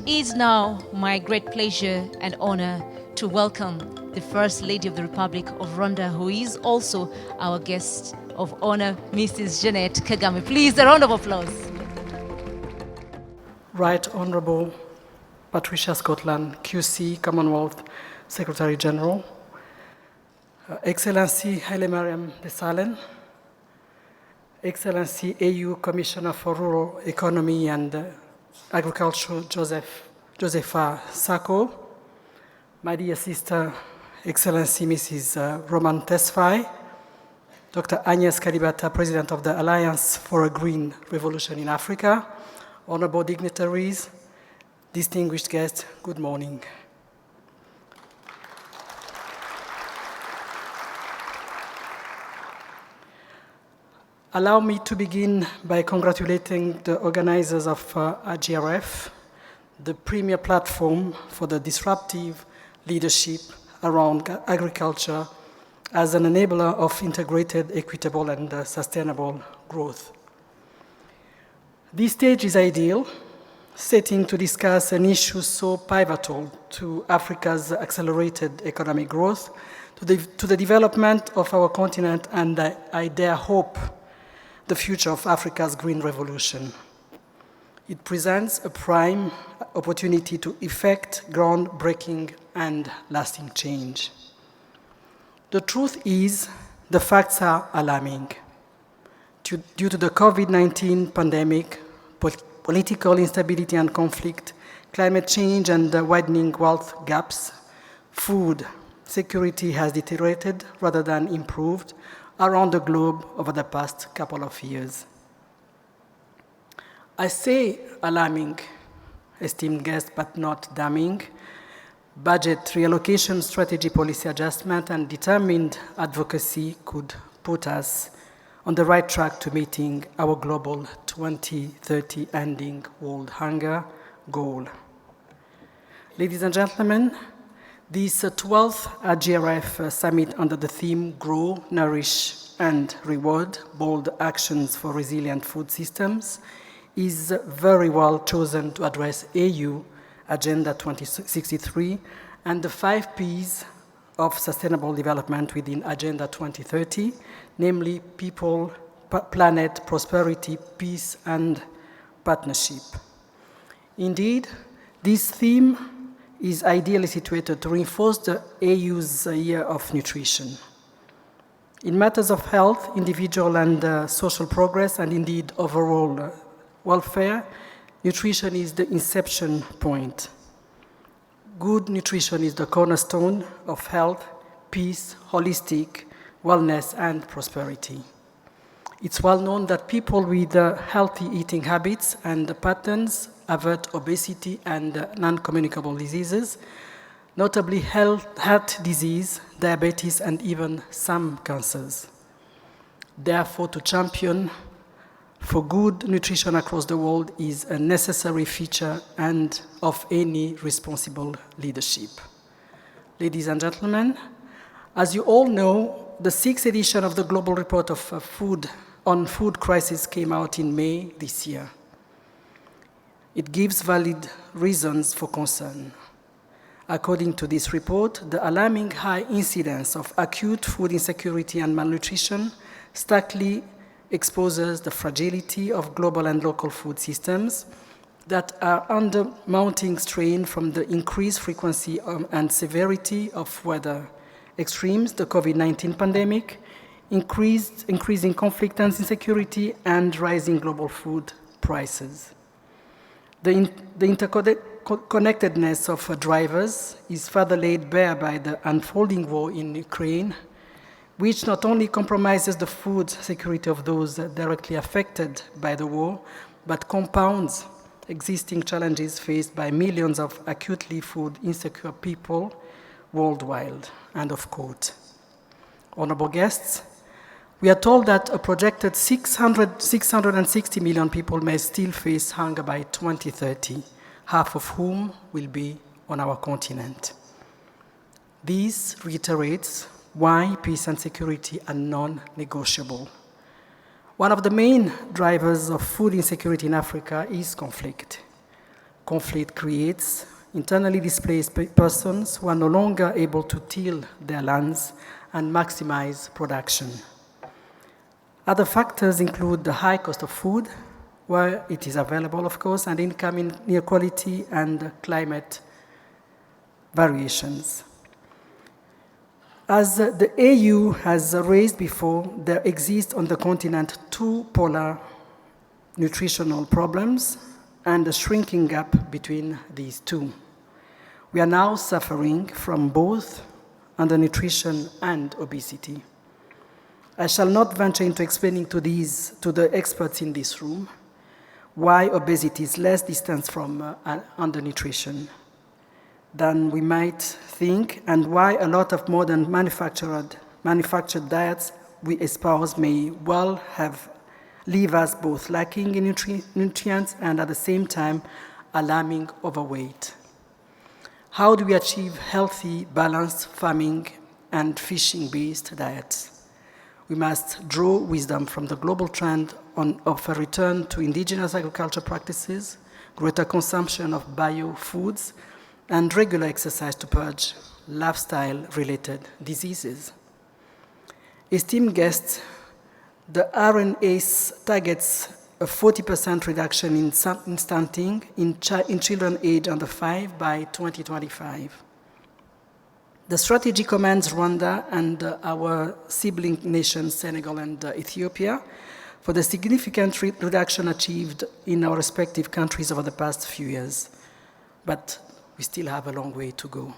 is now my great pleasure and honor to welcome the First Lady of the Republic of Rwanda, who is also our guest of honor, Mrs. Jeannette Kagame. Please, a round of applause. Right Honorable Patricia Scotland, QC, Commonwealth Secretary General, Excellency Haile Mariam Desalegn, Excellency AU Commissioner for Rural Economy and Agriculture, Josepha Sako, my dear sister, Excellency Mrs. Roman Tesfaye, Dr. Agnes Kalibata, President of the Alliance for a Green Revolution in Africa, honorable dignitaries, distinguished guests, good morning. Allow me to begin by congratulating the organizers of AGRF, the premier platform for the disruptive leadership around agriculture as an enabler of integrated, equitable, and sustainable growth. This stage is ideal, setting to discuss an issue so pivotal to Africa's accelerated economic growth, to the development of our continent, and I dare hope, the future of Africa's green revolution. It presents a prime opportunity to effect groundbreaking and lasting change. The truth is, the facts are alarming. Due to the COVID-19 pandemic, political instability and conflict, climate change and widening wealth gaps, food security has deteriorated rather than improved around the globe over the past couple of years. I say alarming, esteemed guests, but not damning. Budget reallocation, strategy policy adjustment, and determined advocacy could put us on the right track to meeting our global 2030 ending world hunger goal. Ladies and gentlemen, this 12th AGRF summit under the theme Grow, Nourish, and Reward, Bold Actions for Resilient Food Systems is very well chosen to address AU Agenda 2063 and the 5 Ps of sustainable development within Agenda 2030, namely people, planet, prosperity, peace, and partnership. Indeed, this theme is ideally situated to reinforce the AU's year of nutrition. In matters of health, individual and social progress, and indeed overall welfare, nutrition is the inception point. Good nutrition is the cornerstone of health, peace, holistic wellness, and prosperity. It's well known that people with healthy eating habits and patterns avert obesity and non-communicable diseases, notably heart disease, diabetes, and even some cancers. Therefore, to champion for good nutrition across the world is a necessary feature and of any responsible leadership. Ladies and gentlemen, as you all know, the 6th edition of the Global Report of Food Crisis came out in May this year. It gives valid reasons for concern. According to this report, the alarming high incidence of acute food insecurity and malnutrition starkly exposes the fragility of global and local food systems that are under mounting strain from the increased frequency and severity of weather extremes, the COVID-19 pandemic, increasing conflict and insecurity, and rising global food prices. The interconnectedness of drivers is further laid bare by the unfolding war in Ukraine, which not only compromises the food security of those directly affected by the war, but compounds existing challenges faced by millions of acutely food insecure people worldwide. End of quote. Honorable guests, we are told that a projected 660 million people may still face hunger by 2030, half of whom will be on our continent. This reiterates why peace and security are non-negotiable. One of the main drivers of food insecurity in Africa is conflict. conflict creates internally displaced persons who are no longer able to till their lands and maximize production. Other factors include the high cost of food, where it is available, of course, and income inequality and climate variations. As the AU has raised before, there exist on the continent two polar nutritional problems and a shrinking gap between these two. We are now suffering from both undernutrition and obesity. I shall not venture into explaining to the experts in this room why obesity is less distant from undernutrition than we might think, and why a lot of modern manufactured diets we espouse may well leave us both lacking in nutrients and at the same time alarming overweight. How do we achieve healthy, balanced farming and fishing-based diets? We must draw wisdom from the global trend of a return to indigenous agriculture practices, greater consumption of biofoods, and regular exercise to purge lifestyle-related diseases. Esteemed guests, the RNAs targets a 40% reduction in stunting in children aged under 5 by 2025. The strategy commends Rwanda and our sibling nations, Senegal and Ethiopia, for the significant reduction achieved in our respective countries over the past few years. But we still have a long way to go.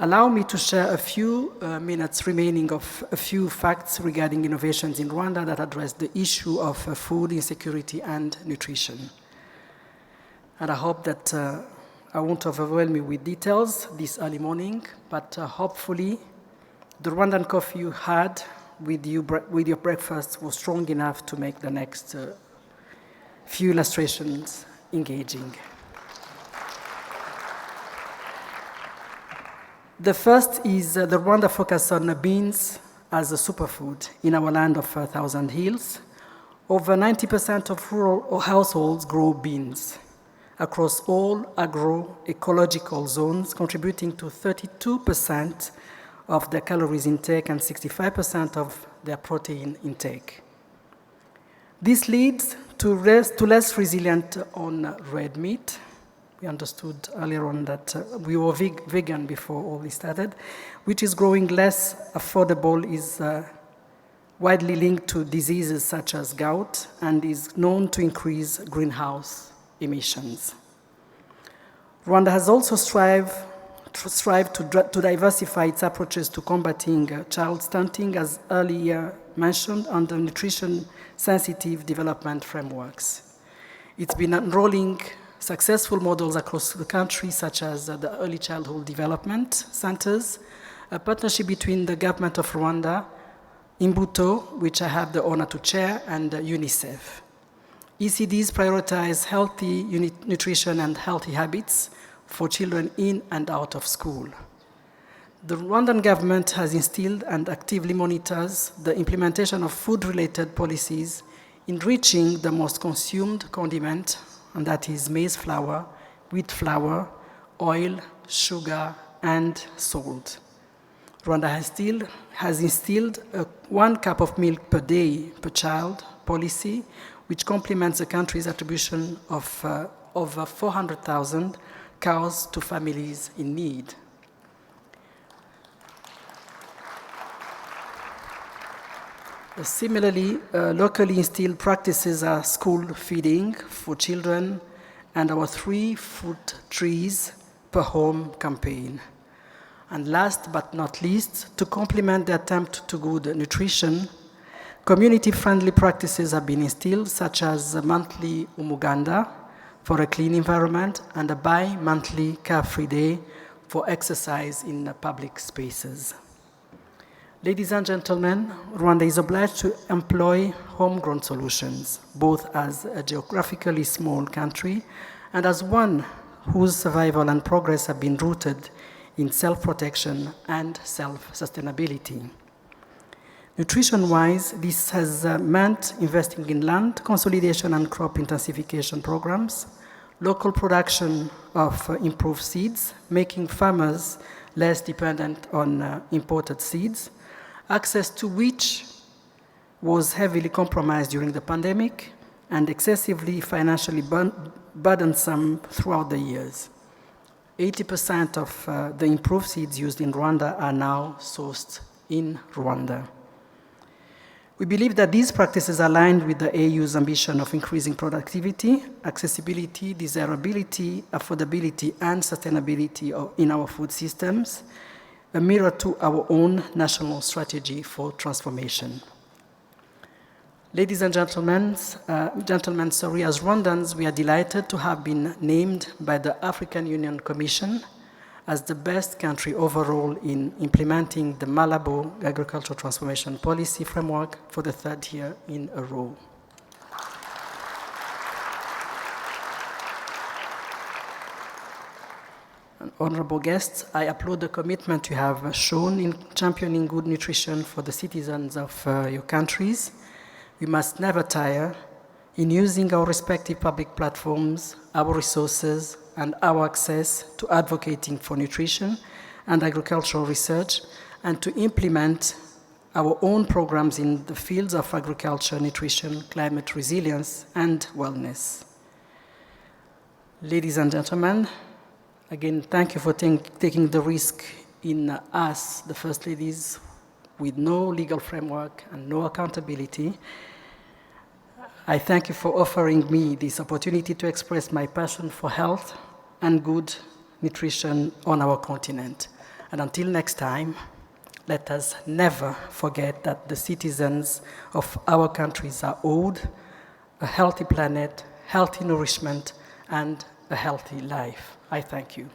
Allow me to share a few minutes remaining of a few facts regarding innovations in Rwanda that address the issue of food insecurity and nutrition. And I hope that I won't overwhelm you with details this early morning, but hopefully the Rwandan coffee you had with your breakfast was strong enough to make the next few illustrations engaging. The first is the Rwanda focus on beans as a superfood in our land of 1,000 hills. Over 90% of rural households grow beans across all agroecological zones, contributing to 32% of their calories intake and 65% of their protein intake. This leads to less resilient on red meat. We understood earlier on that we were vegan before all this started, which is growing less affordable, is widely linked to diseases such as gout, and is known to increase greenhouse emissions. Rwanda has also strived to diversify its approaches to combating child stunting, as earlier mentioned, under nutrition-sensitive development frameworks. It's been enrolling successful models across the country, such as the Early Childhood Development Centers, a partnership between the government of Rwanda, Imbuto, which I have the honor to chair, and UNICEF. ECDs prioritize healthy nutrition and healthy habits for children in and out of school. The Rwandan government has instilled and actively monitors the implementation of food-related policies, enriching the most consumed condiment, and that is maize flour, wheat flour, oil, sugar, and salt. Rwanda has instilled a 1 cup of milk per day per child policy, which complements the country's attribution of over 400,000 cows to families in need. Similarly, locally instilled practices are school feeding for children and our 3 fruit trees per home campaign. And last but not least, to complement the attempt to good nutrition, community-friendly practices have been instilled, such as a monthly umuganda for a clean environment and a bi-monthly car-free day for exercise in public spaces. Ladies and gentlemen, Rwanda is obliged to employ homegrown solutions, both as a geographically small country and as one whose survival and progress have been rooted in self-protection and self-sustainability. Nutrition-wise, this has meant investing in land consolidation and crop intensification programs, local production of improved seeds, making farmers less dependent on imported seeds, access to which was heavily compromised during the pandemic and excessively financially burdensome throughout the years. 80% of the improved seeds used in Rwanda are now sourced in Rwanda. We believe that these practices aligned with the AU's ambition of increasing productivity, accessibility, desirability, affordability, and sustainability in our food systems, a mirror to our own national strategy for transformation. Ladies and gentlemen, as Rwandans, we are delighted to have been named by the African Union Commission as the best country overall in implementing the Malabo Agricultural Transformation Policy Framework for the third year in a row. And honorable guests, I applaud the commitment you have shown in championing good nutrition for the citizens of your countries. We must never tire in using our respective public platforms, our resources, and our access to advocating for nutrition and agricultural research, and to implement our own programs in the fields of agriculture, nutrition, climate resilience, and wellness. Ladies and gentlemen, again, thank you for taking the risk in us, the First Ladies, with no legal framework and no accountability. I thank you for offering me this opportunity to express my passion for health and good nutrition on our continent. And until next time, let us never forget that the citizens of our countries are owed a healthy planet, healthy nourishment, and a healthy life. I thank you.